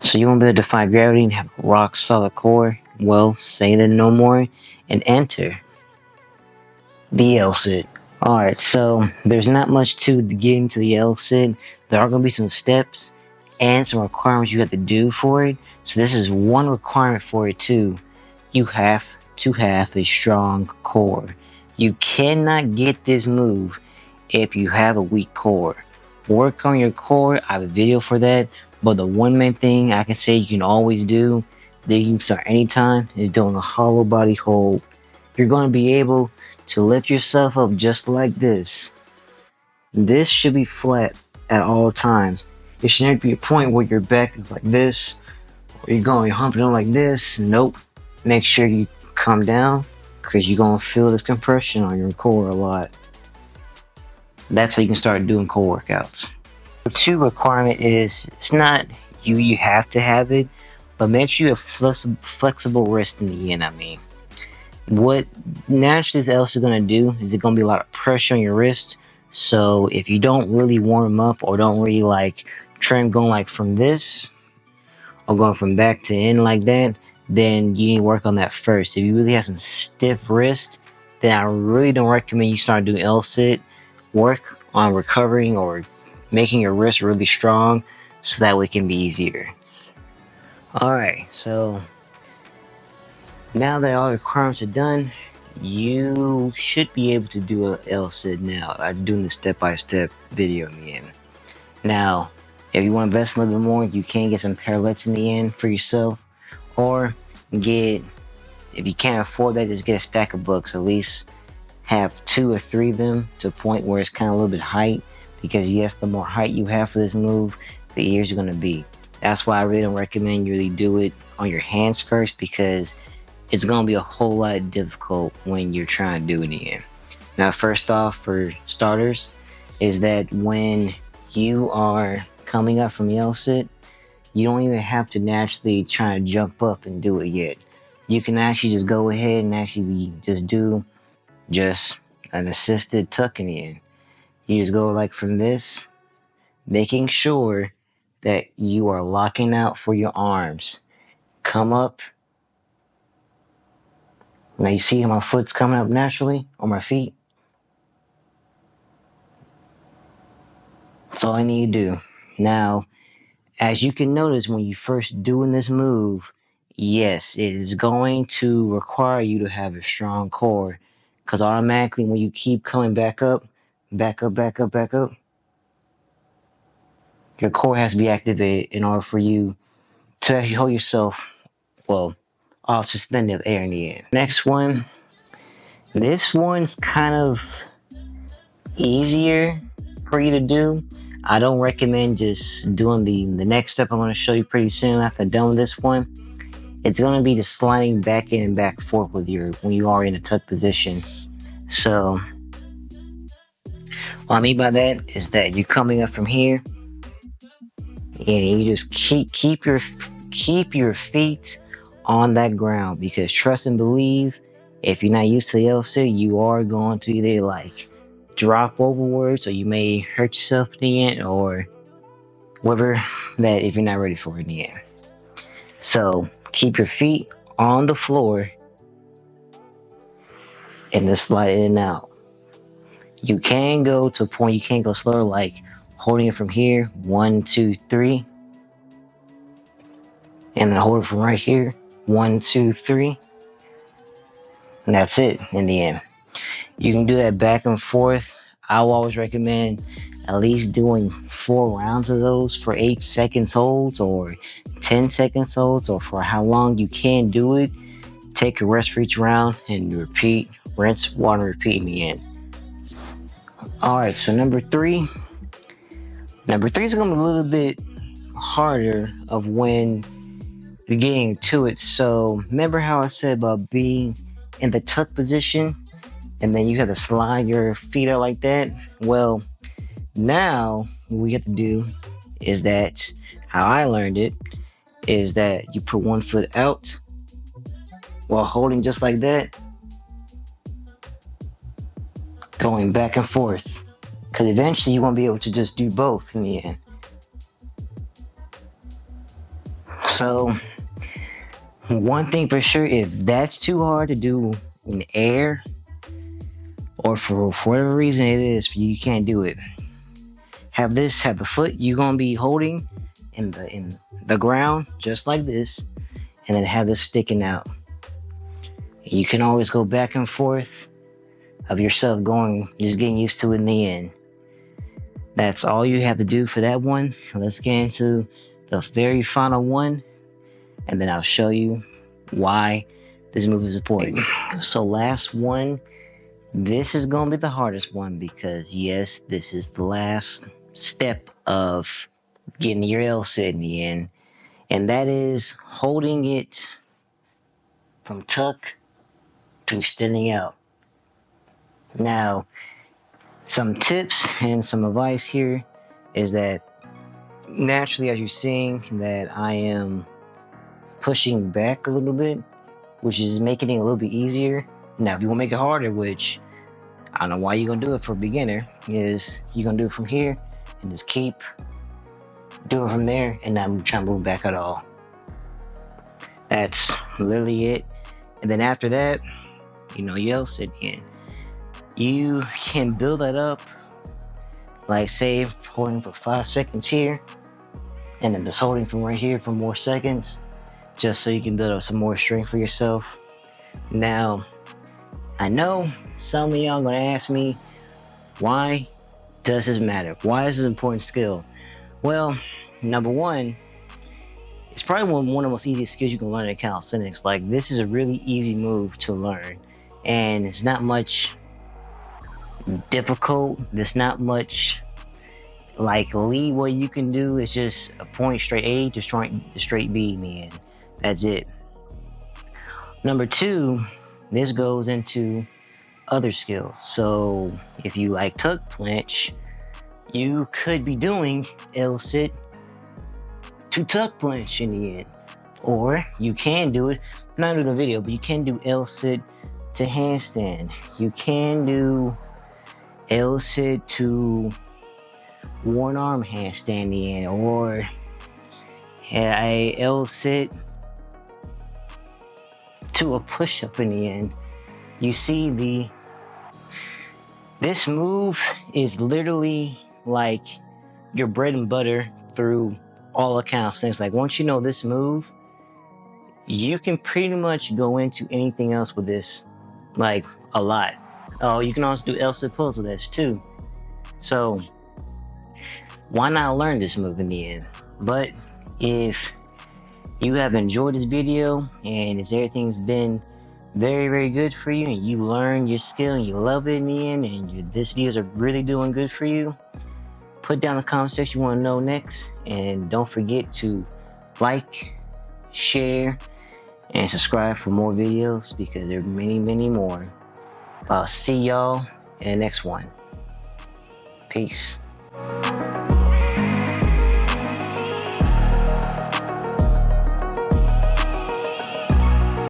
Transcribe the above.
So you won't be able to defy gravity and have a rock solid core. Well, say that no more and enter the L-sit. Alright, so there's not much to getting to the L-sit. There are going to be some steps and some requirements you have to do for it. So this is one requirement for it too. You have to have a strong core. You cannot get this move if you have a weak core. Work on your core. I have a video for that. But the one main thing I can say you can always do, that you can start anytime, is doing a hollow body hold. You're going to be able to lift yourself up just like this. This should be flat at all times. It should never be a point where your back is like this, or you're going humping on like this. Nope. Make sure you come down, because you're going to feel this compression on your core a lot. That's how you can start doing core workouts. The 2 requirement is, it's not you have to have it, but make sure you have flexible wrist in the end. I mean, what naturally this else is going to do is it's going to be a lot of pressure on your wrist. So if you don't really warm up or don't really like trim going like from this or going from back to in like that, then you need to work on that first. If you really have some stiff wrist, then I really don't recommend you start doing L-sit. Work on recovering or making your wrist really strong so that way it can be easier. Alright, so now that all the requirements are done, you should be able to do a L-sit now. I'm doing the step-by-step video in the end. Now, if you want to invest a little bit more, you can get some parallettes in the end for yourself, or if you can't afford that, just get a stack of books. At least have 2 or 3 of them to a point where it's kind of a little bit height, because yes, the more height you have for this move, the easier it's going to be. That's why I really don't recommend you really do it on your hands first, because it's going to be a whole lot difficult when you're trying to do it again. Now, first off, for starters, is that when you are coming up from the L-sit, you don't even have to naturally try to jump up and do it yet. You can actually just go ahead and actually just do an assisted tucking in. You just go like from this, making sure that you are locking out for your arms. Come up. Now you see how my foot's coming up naturally on my feet? That's all I need to do. Now, as you can notice when you first doing this move, yes, it is going to require you to have a strong core, because automatically when you keep coming back up, your core has to be activated in order for you to actually hold yourself, off suspended air in the end. Next one. This one's kind of easier for you to do. I don't recommend just doing the next step I'm going to show you pretty soon after I'm done with this one. It's going to be just sliding back in and back and forth when you are in a tuck position. So what I mean by that is that you're coming up from here, and you just keep your feet on that ground, because trust and believe, if you're not used to the L-sit, you are going to either like drop overwards, or you may hurt yourself in the end, or whatever that if you're not ready for it in the end. So keep your feet on the floor and just slide in and out. You can go to a point you can't go slower, like holding it from here, 1, 2, 3, and then hold it from right here, 1, 2, 3, and that's it in the end. You can do that back and forth. I will always recommend at least doing 4 rounds of those for 8 seconds holds, or 10 seconds holds, or for how long you can do it. Take a rest for each round and repeat, rinse, water, repeat in the end. Alright, so number 3 is going to be a little bit harder of when you're getting to it. So remember how I said about being in the tuck position, and then you have to slide your feet out like that? Well, now what we have to do is that, how I learned it, is that you put one foot out while holding just like that, going back and forth, because eventually you won't be able to just do both in the end. So one thing for sure, if that's too hard to do in the air, or for whatever reason it is, you can't do it. Have the foot you're gonna be holding in the ground, just like this, and then have this sticking out. You can always go back and forth of yourself just getting used to it in the end. That's all you have to do for that one. Let's get into the very final one, and then I'll show you why this move is important. So last one, this is going to be the hardest one because yes, this is the last step of getting your L sit in the end, and that is holding it from tuck to extending out. Now, some tips and some advice here is that naturally, as you're seeing, that I am pushing back a little bit, which is making it a little bit easier. Now, if you want to make it harder, which I don't know why you're going to do it for a beginner, is you're going to do it from here and just keep doing it from there and not trying to move back at all. That's literally it. And then after that, you L sit in. You can build that up, like say holding for 5 seconds here, and then just holding from right here for more seconds, just so you can build up some more strength for yourself. Now, I know some of y'all gonna ask me, why does this matter? Why is this an important skill? Well, number one, it's probably one of the most easiest skills you can learn in calisthenics. Like, this is a really easy move to learn, and it's not much difficult. There's not much like leeway you can do. It's just a point straight A to straight B in the end. That's it. Number two, this goes into other skills. So if you like tuck planche, you could be doing L sit to tuck planche in the end. Or you can do it, not in the video, but you can do L sit to handstand. You can do L sit to one arm handstand in, or a L sit to a push up in the end. You see, this move is literally like your bread and butter through all accounts. Things like, once you know this move, you can pretty much go into anything else with this, like a lot. Oh, you can also do L sit pulls with this too. So why not learn this move in the end? But if you have enjoyed this video and everything's been very, very good for you, and you learn your skill and you love it in the end, and this videos are really doing good for you, put down in the comment section you want to know next, and don't forget to like, share, and subscribe for more videos, because there are many, many more. I'll see y'all in the next one. Peace.